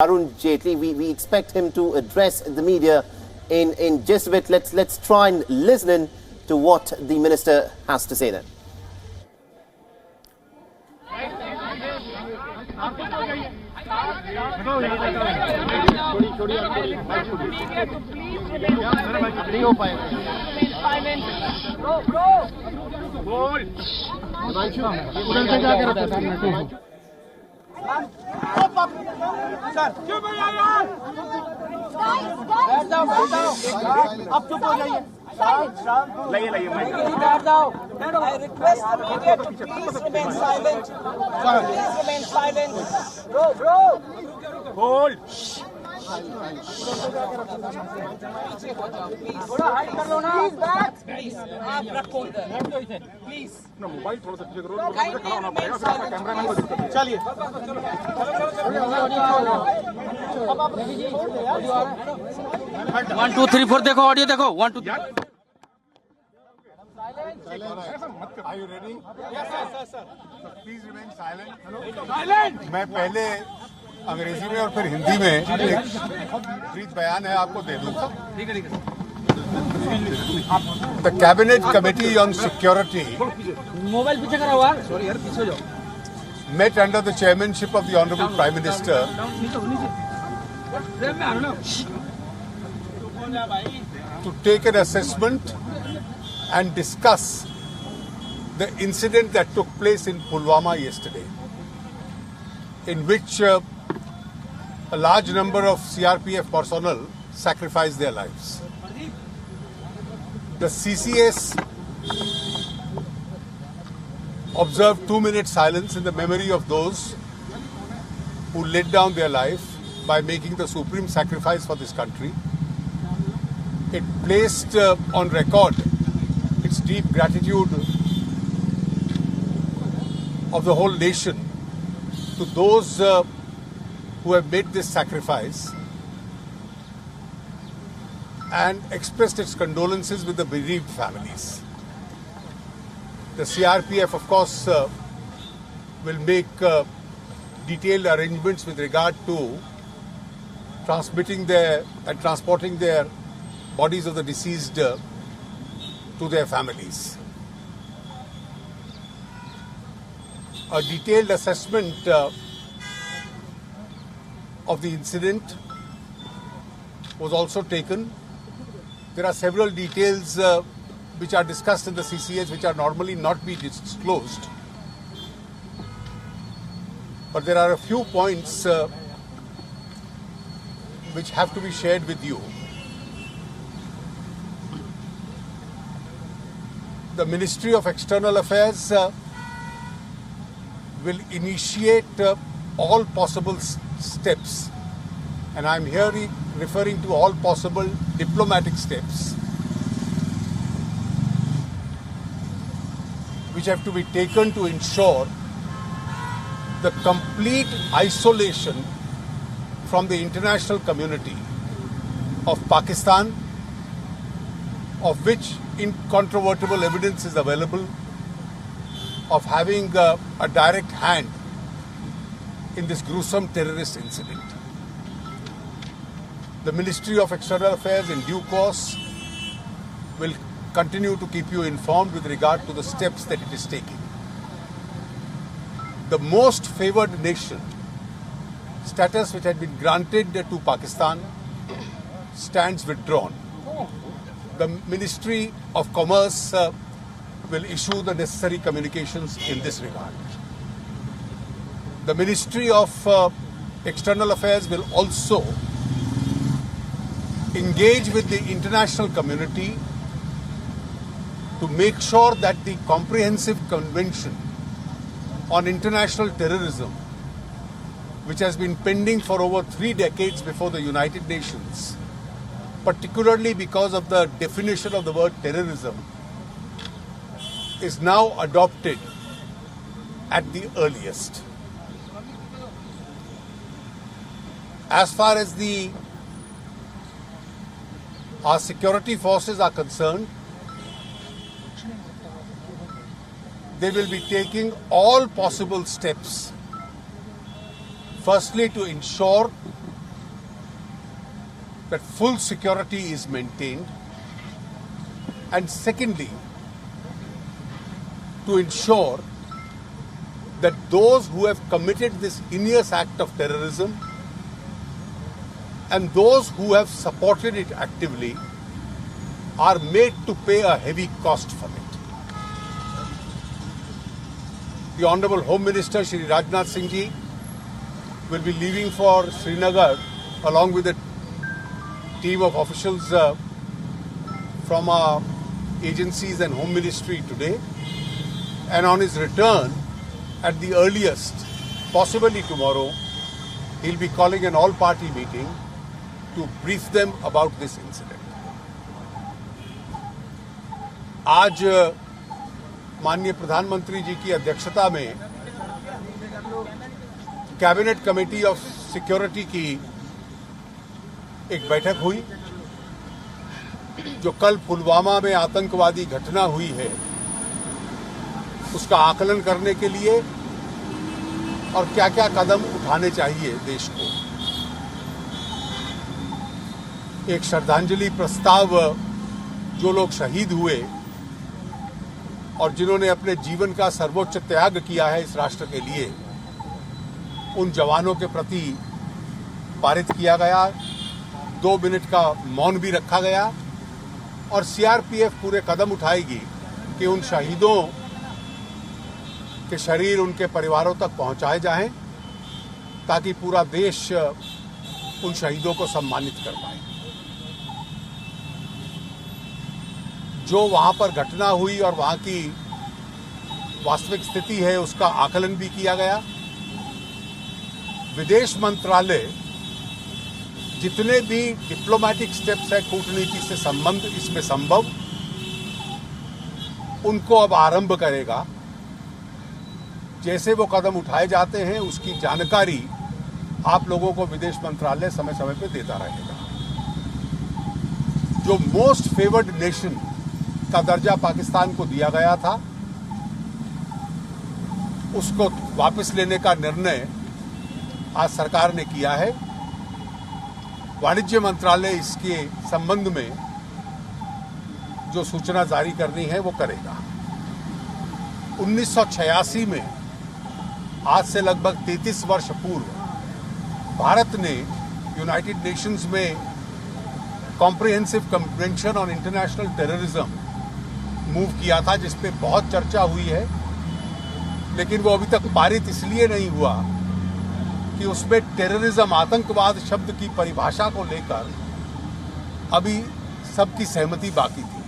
Arun Jaitley. We expect him to address the media in just a bit. Let's try and listen in to what the minister has to say then. Sir क्यों यार बैठ जाओ अब चुप हो जाइए लाइए बैठ जाओ I request the media to please remain silent. Please remain silent. Bro. Hold. थोड़ा हाइड कर लो ना प्लीज आप रखो इधर प्लीज ना मोबाइल थोड़ा सा पीछे करो खड़ा होना पड़ेगा फिर अपना कैमरामैन को दिक्कत है चलिए 1 2 3 4 देखो ऑडियो देखो 1 2 Are you ready? Yes, sir. So please remain silent. Silent. मैं पहले अंग्रेजी में और फिर हिंदी में एक ब्रीफ बयान है आपको दे दूंगा। The Cabinet Committee on Security mobile पीछे करा हुआ सॉरी यार पीछे जाओ met under the chairmanship of the Honorable Prime Minister to take an assessment and discuss the incident that took place in Pulwama yesterday, in which a large number of CRPF personnel sacrificed their lives. The CCS observed 2 minutes silence in the memory of those who laid down their life by making the supreme sacrifice for this country. It placed on record its deep gratitude of the whole nation to those who have made this sacrifice and expressed its condolences with the bereaved families. The CRPF, of course, will make detailed arrangements with regard to transmitting and transporting their bodies of the deceased to their families. A detailed assessment of the incident was also taken. There are several details which are discussed in the CCS which are normally not be disclosed. But there are a few points which have to be shared with you. The Ministry of External Affairs will initiate all possible steps, and I am here referring to all possible diplomatic steps which have to be taken to ensure the complete isolation from the international community of Pakistan, of which incontrovertible evidence is available of having a direct hand in this gruesome terrorist incident. The Ministry of External Affairs in due course will continue to keep you informed with regard to the steps that it is taking. The most favoured nation status which had been granted to Pakistan stands withdrawn. The Ministry of Commerce will issue the necessary communications in this regard. The Ministry of External Affairs will also engage with the international community to make sure that the Comprehensive Convention on International Terrorism, which has been pending for over 3 decades before the United Nations, particularly because of the definition of the word terrorism, is now adopted at the earliest. As far as our security forces are concerned, they will be taking all possible steps, firstly to ensure that full security is maintained, and secondly, to ensure that those who have committed this heinous act of terrorism and those who have supported it actively are made to pay a heavy cost for it. The Honorable Home Minister Shri Rajnath Singh Ji will be leaving for Srinagar along with a team of officials from our agencies and Home Ministry today, and on his return at the earliest, possibly tomorrow, he'll be calling an all-party meeting to brief them about this incident. आज माननीय प्रधानमंत्री जी की अध्यक्षता में cabinet committee of security की एक बैठक हुई, जो कल पुलवामा में आतंकवादी घटना हुई है उसका आकलन करने के लिए और क्या क्या कदम उठाने चाहिए देश को। एक श्रद्धांजलि प्रस्ताव जो लोग शहीद हुए और जिन्होंने अपने जीवन का सर्वोच्च त्याग किया है इस राष्ट्र के लिए, उन जवानों के प्रति पारित किया गया। 2 मिनट का मौन भी रखा गया और सीआरपीएफ पूरे कदम उठाएगी कि उन शहीदों के शरीर उनके परिवारों तक पहुंचाए जाएं, ताकि पूरा देश उन शहीदों को सम्मानित कर पाए। जो वहां पर घटना हुई और वहां की वास्तविक स्थिति है उसका आकलन भी किया गया। विदेश मंत्रालय जितने भी डिप्लोमेटिक स्टेप्स है कूटनीति से संबंध इसमें संभव, उनको अब आरंभ करेगा। जैसे वो कदम उठाए जाते हैं उसकी जानकारी आप लोगों को विदेश मंत्रालय समय समय पर देता रहेगा। जो मोस्ट फेवर्ड नेशन का दर्जा पाकिस्तान को दिया गया था, उसको वापस लेने का निर्णय आज सरकार ने किया है। वाणिज्य मंत्रालय इसके संबंध में जो सूचना जारी करनी है वो करेगा। 1986 में, आज से लगभग 33 वर्ष पूर्व, भारत ने यूनाइटेड नेशंस में comprehensive convention on international terrorism move किया था, जिस पे बहुत चर्चा हुई है, लेकिन वो अभी तक पारित इसलिए नहीं हुआ कि उसमें टेररिज्म, आतंकवाद शब्द की परिभाषा को लेकर अभी सबकी सहमति बाकी थी।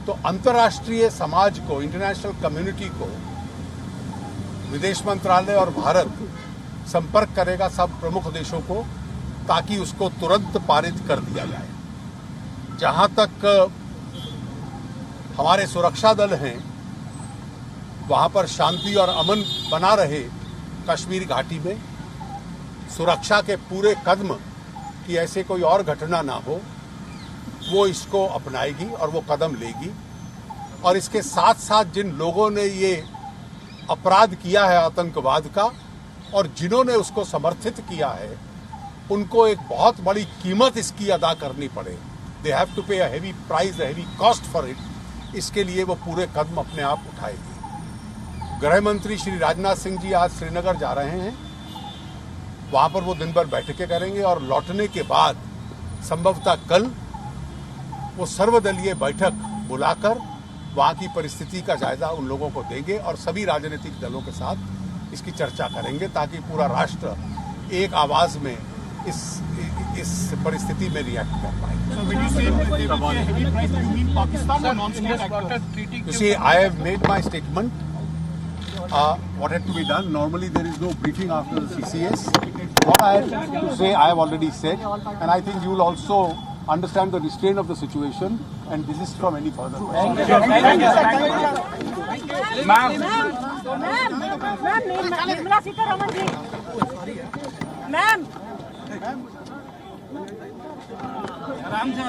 तो अंतर्राष्ट्रीय समाज को, इंटरनेशनल कम्युनिटी को, विदेश मंत्रालय और भारत संपर्क करेगा सब प्रमुख देशों को, ताकि उसको तुरंत पारित कर दिया जाए। जहां तक हमारे सुरक्षा दल हैं, वहां पर शांति और अमन बना रहे कश्मीर घाटी में, सुरक्षा के पूरे कदम कि ऐसे कोई और घटना ना हो, वो इसको अपनाएगी और वो कदम लेगी। और इसके साथ साथ जिन लोगों ने ये अपराध किया है आतंकवाद का और जिन्होंने उसको समर्थित किया है, उनको एक बहुत बड़ी कीमत इसकी अदा करनी पड़े। दे हैव टू पे a heavy price, a heavy cost for it. इसके लिए वो पूरे कदम अपने आप उठाएगी। गृह मंत्री श्री राजनाथ सिंह जी आज श्रीनगर जा रहे हैं। वहां पर वो दिन भर बैठकें करेंगे और लौटने के बाद संभवतः कल वो सर्वदलीय बैठक बुलाकर वहां की परिस्थिति का जायजा उन लोगों को देंगे और सभी राजनीतिक दलों के साथ इसकी चर्चा करेंगे, ताकि पूरा राष्ट्र एक आवाज में इस परिस्थिति में रिएक्ट कर पाए। You see, I have made my statement. What had to be done? Normally there is no briefing after the CCS. What I had to say, I have already said, and I think you will also understand the restraint of the situation and desist from any further questions. Ma'am Nirmala Sitharaman ji, ma'am आराम से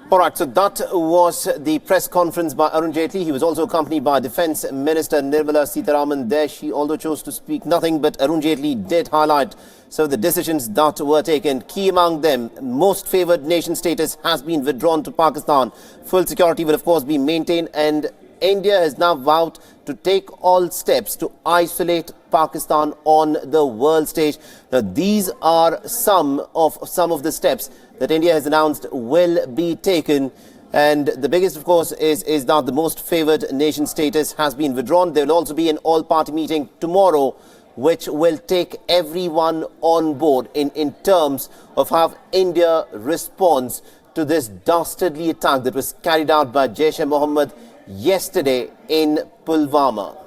All right, so that was the press conference by Arun Jaitley. He was also accompanied by Defence Minister Nirmala Sitharaman. There she although chose to speak nothing, but Arun Jaitley did highlight some of the decisions that were taken. Key among them, most favoured nation status has been withdrawn to Pakistan. Full security will of course be maintained, and India has now vowed to take all steps to isolate Pakistan on the world stage. Now, these are some of the steps that India has announced will be taken. And the biggest, of course, is that the most favoured nation status has been withdrawn. There will also be an all-party meeting tomorrow, which will take everyone on board in terms of how India responds to this dastardly attack that was carried out by Jaish-e-Mohammed yesterday in Pulwama.